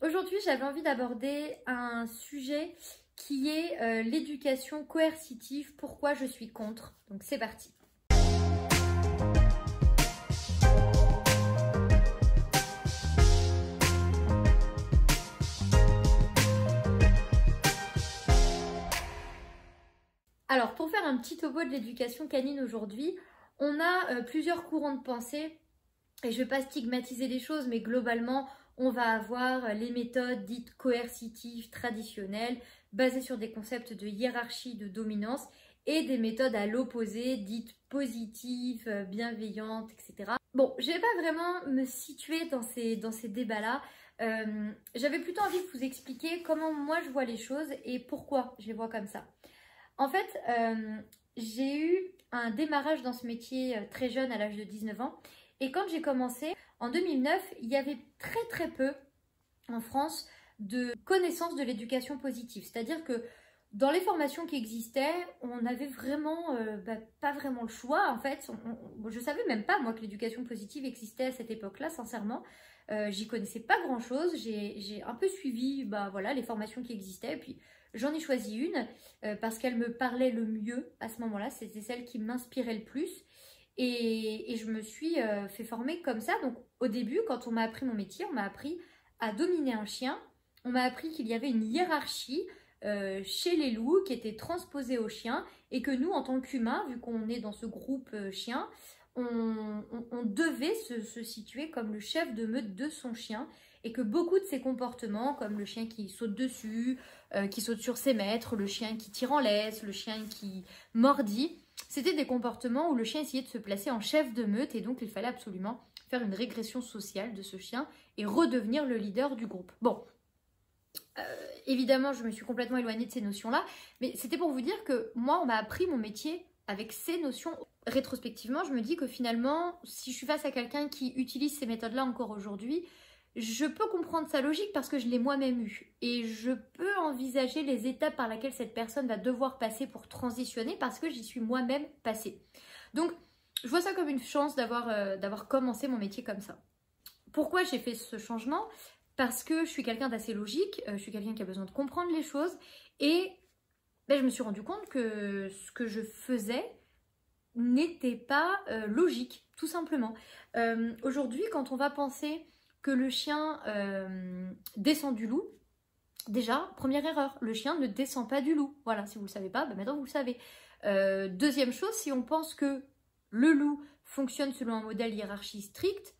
Aujourd'hui, j'avais envie d'aborder un sujet qui est l'éducation coercitive, pourquoi je suis contre. Donc c'est parti. Alors pour faire un petit topo de l'éducation canine aujourd'hui, on a plusieurs courants de pensée et je ne vais pas stigmatiser les choses, mais globalement on va avoir les méthodes dites coercitives traditionnelles basées sur des concepts de hiérarchie, de dominance et des méthodes à l'opposé dites positives, bienveillantes, etc. Bon, je ne vais pas vraiment me situer dans ces débats-là. J'avais plutôt envie de vous expliquer comment moi je vois les choses et pourquoi je les vois comme ça. En fait, j'ai eu un démarrage dans ce métier très jeune, à l'âge de 19 ans. Et quand j'ai commencé, en 2009, il y avait très peu en France de connaissances de l'éducation positive. C'est-à-dire que dans les formations qui existaient, on n'avait vraiment pas vraiment le choix. En fait, je ne savais même pas, moi, que l'éducation positive existait à cette époque-là, sincèrement. J'y connaissais pas grand-chose. J'ai un peu suivi voilà, les formations qui existaient. Et puis, j'en ai choisi une parce qu'elle me parlait le mieux à ce moment-là. C'était celle qui m'inspirait le plus. Et je me suis fait former comme ça. Donc au début, quand on m'a appris mon métier, on m'a appris à dominer un chien. On m'a appris qu'il y avait une hiérarchie chez les loups qui était transposée aux chiens. Et que nous, en tant qu'humains, vu qu'on est dans ce groupe chien, on devait se situer comme le chef de meute de son chien. Et que beaucoup de ses comportements, comme le chien qui saute dessus, qui saute sur ses maîtres, le chien qui tire en laisse, le chien qui mordit, c'était des comportements où le chien essayait de se placer en chef de meute et donc il fallait absolument faire une régression sociale de ce chien et redevenir le leader du groupe. Bon, évidemment, je me suis complètement éloignée de ces notions-là, mais c'était pour vous dire que moi, on m'a appris mon métier avec ces notions. Rétrospectivement, je me dis que finalement, si je suis face à quelqu'un qui utilise ces méthodes-là encore aujourd'hui, je peux comprendre sa logique parce que je l'ai moi-même eu et je peux envisager les étapes par lesquelles cette personne va devoir passer pour transitionner parce que j'y suis moi-même passée. Donc, je vois ça comme une chance d'avoir commencé mon métier comme ça. Pourquoi j'ai fait ce changement? Parce que je suis quelqu'un d'assez logique, je suis quelqu'un qui a besoin de comprendre les choses et je me suis rendu compte que ce que je faisais n'était pas logique, tout simplement. Aujourd'hui, quand on va penser que le chien descend du loup, déjà, première erreur, le chien ne descend pas du loup. Voilà, si vous ne le savez pas, maintenant vous le savez. Deuxième chose, si on pense que le loup fonctionne selon un modèle hiérarchique strict,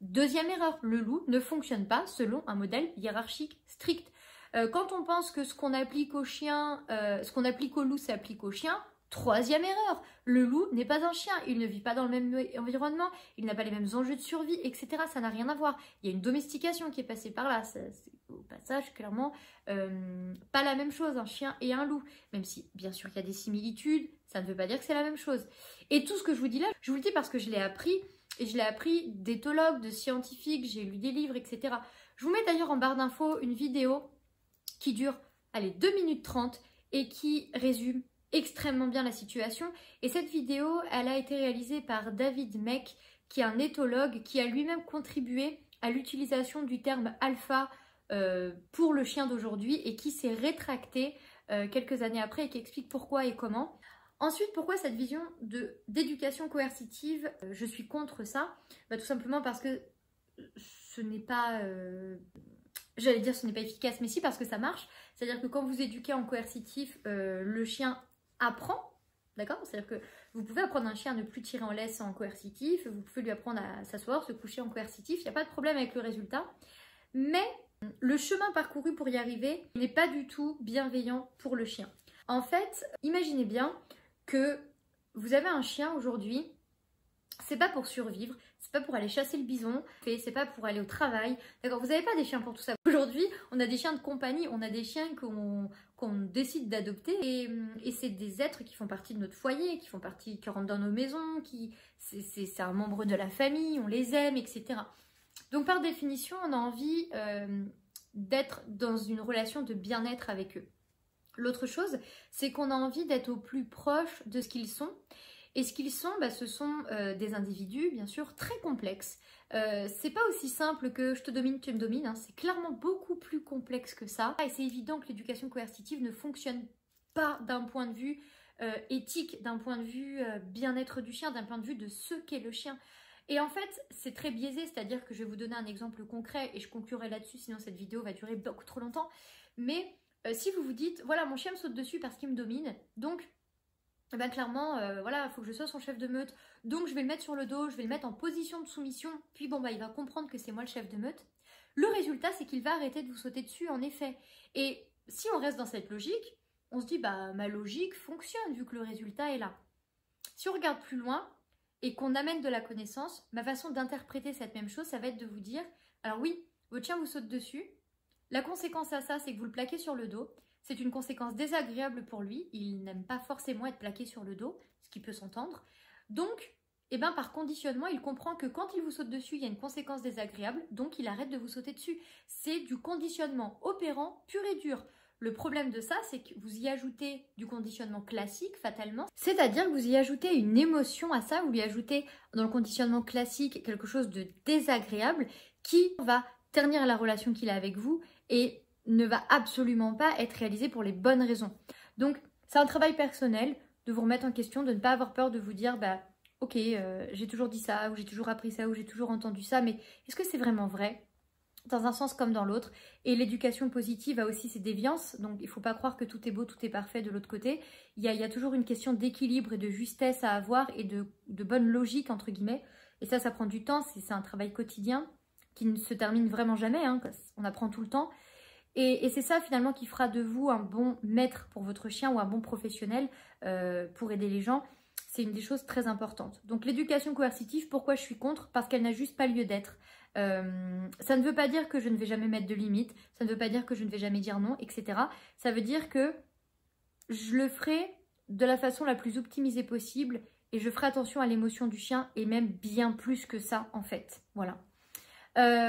deuxième erreur, le loup ne fonctionne pas selon un modèle hiérarchique strict. Quand on pense que ce qu'on applique au chien, ce qu'on applique au loup s'applique au chien, troisième erreur, le loup n'est pas un chien, il ne vit pas dans le même environnement, il n'a pas les mêmes enjeux de survie, etc. Ça n'a rien à voir. Il y a une domestication qui est passée par là. C'est au passage, clairement, pas la même chose, un chien et un loup. Même si, bien sûr, il y a des similitudes, ça ne veut pas dire que c'est la même chose. Et tout ce que je vous dis là, je vous le dis parce que je l'ai appris, et je l'ai appris d'éthologues, de scientifiques, j'ai lu des livres, etc. Je vous mets d'ailleurs en barre d'infos une vidéo qui dure, allez, 2 minutes 30 et qui résume extrêmement bien la situation. Et cette vidéo, elle a été réalisée par David Meck, qui est un éthologue, qui a lui-même contribué à l'utilisation du terme alpha pour le chien d'aujourd'hui et qui s'est rétracté quelques années après et qui explique pourquoi et comment. Ensuite, pourquoi cette vision d'éducation coercitive, je suis contre ça? Tout simplement parce que ce n'est pas... J'allais dire ce n'est pas efficace, mais si, parce que ça marche. C'est-à-dire que quand vous éduquez en coercitif, le chien apprend, d'accord? C'est-à-dire que vous pouvez apprendre un chien à ne plus tirer en laisse en coercitif, vous pouvez lui apprendre à s'asseoir, se coucher en coercitif, il n'y a pas de problème avec le résultat. Mais le chemin parcouru pour y arriver n'est pas du tout bienveillant pour le chien. En fait, imaginez bien que vous avez un chien aujourd'hui, c'est pas pour survivre, c'est pas pour aller chasser le bison, c'est pas pour aller au travail, d'accord? Vous n'avez pas des chiens pour tout ça. Aujourd'hui, on a des chiens de compagnie, on a des chiens qu'on décide d'adopter et c'est des êtres qui font partie de notre foyer, qui rentrent dans nos maisons, c'est un membre de la famille, on les aime, etc. Donc par définition, on a envie d'être dans une relation de bien-être avec eux. L'autre chose, c'est qu'on a envie d'être au plus proche de ce qu'ils sont. Et ce qu'ils sont, ce sont des individus, bien sûr, très complexes. C'est pas aussi simple que je te domine, tu me domines, hein. C'est clairement beaucoup plus complexe que ça. Et c'est évident que l'éducation coercitive ne fonctionne pas d'un point de vue éthique, d'un point de vue bien-être du chien, d'un point de vue de ce qu'est le chien. Et en fait, c'est très biaisé, c'est-à-dire que je vais vous donner un exemple concret et je conclurai là-dessus, sinon cette vidéo va durer beaucoup trop longtemps. Mais si vous vous dites, voilà, mon chien me saute dessus parce qu'il me domine, donc clairement, voilà, il faut que je sois son chef de meute, donc je vais le mettre sur le dos, je vais le mettre en position de soumission, puis bon, il va comprendre que c'est moi le chef de meute. Le résultat, c'est qu'il va arrêter de vous sauter dessus, en effet. Et si on reste dans cette logique, on se dit, ma logique fonctionne vu que le résultat est là. Si on regarde plus loin et qu'on amène de la connaissance, ma façon d'interpréter cette même chose, ça va être de vous dire, alors oui, votre chien vous saute dessus, la conséquence à ça, c'est que vous le plaquez sur le dos, c'est une conséquence désagréable pour lui, il n'aime pas forcément être plaqué sur le dos, ce qui peut s'entendre, donc, par conditionnement, il comprend que quand il vous saute dessus, il y a une conséquence désagréable, donc il arrête de vous sauter dessus. C'est du conditionnement opérant pur et dur. Le problème de ça, c'est que vous y ajoutez du conditionnement classique, fatalement. C'est-à-dire que vous y ajoutez une émotion à ça, vous lui ajoutez dans le conditionnement classique quelque chose de désagréable qui va ternir la relation qu'il a avec vous et ne va absolument pas être réalisé pour les bonnes raisons. Donc, c'est un travail personnel de vous remettre en question, de ne pas avoir peur de vous dire, ok, j'ai toujours dit ça, ou j'ai toujours appris ça, ou j'ai toujours entendu ça, mais est-ce que c'est vraiment vrai ? Dans un sens comme dans l'autre. Et l'éducation positive a aussi ses déviances, donc il ne faut pas croire que tout est beau, tout est parfait de l'autre côté. Il y a toujours une question d'équilibre et de justesse à avoir et de bonne logique, entre guillemets. Et ça prend du temps, c'est un travail quotidien qui ne se termine vraiment jamais, hein, on apprend tout le temps. Et c'est ça finalement qui fera de vous un bon maître pour votre chien ou un bon professionnel pour aider les gens. C'est une des choses très importantes. Donc l'éducation coercitive, pourquoi je suis contre ? Parce qu'elle n'a juste pas lieu d'être. Ça ne veut pas dire que je ne vais jamais mettre de limites, ça ne veut pas dire que je ne vais jamais dire non, etc. Ça veut dire que je le ferai de la façon la plus optimisée possible et je ferai attention à l'émotion du chien et même bien plus que ça en fait. Voilà.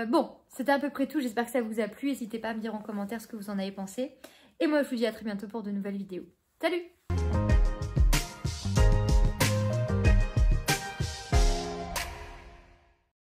Bon, c'était à peu près tout, j'espère que ça vous a plu, n'hésitez pas à me dire en commentaire ce que vous en avez pensé. Et moi je vous dis à très bientôt pour de nouvelles vidéos. Salut!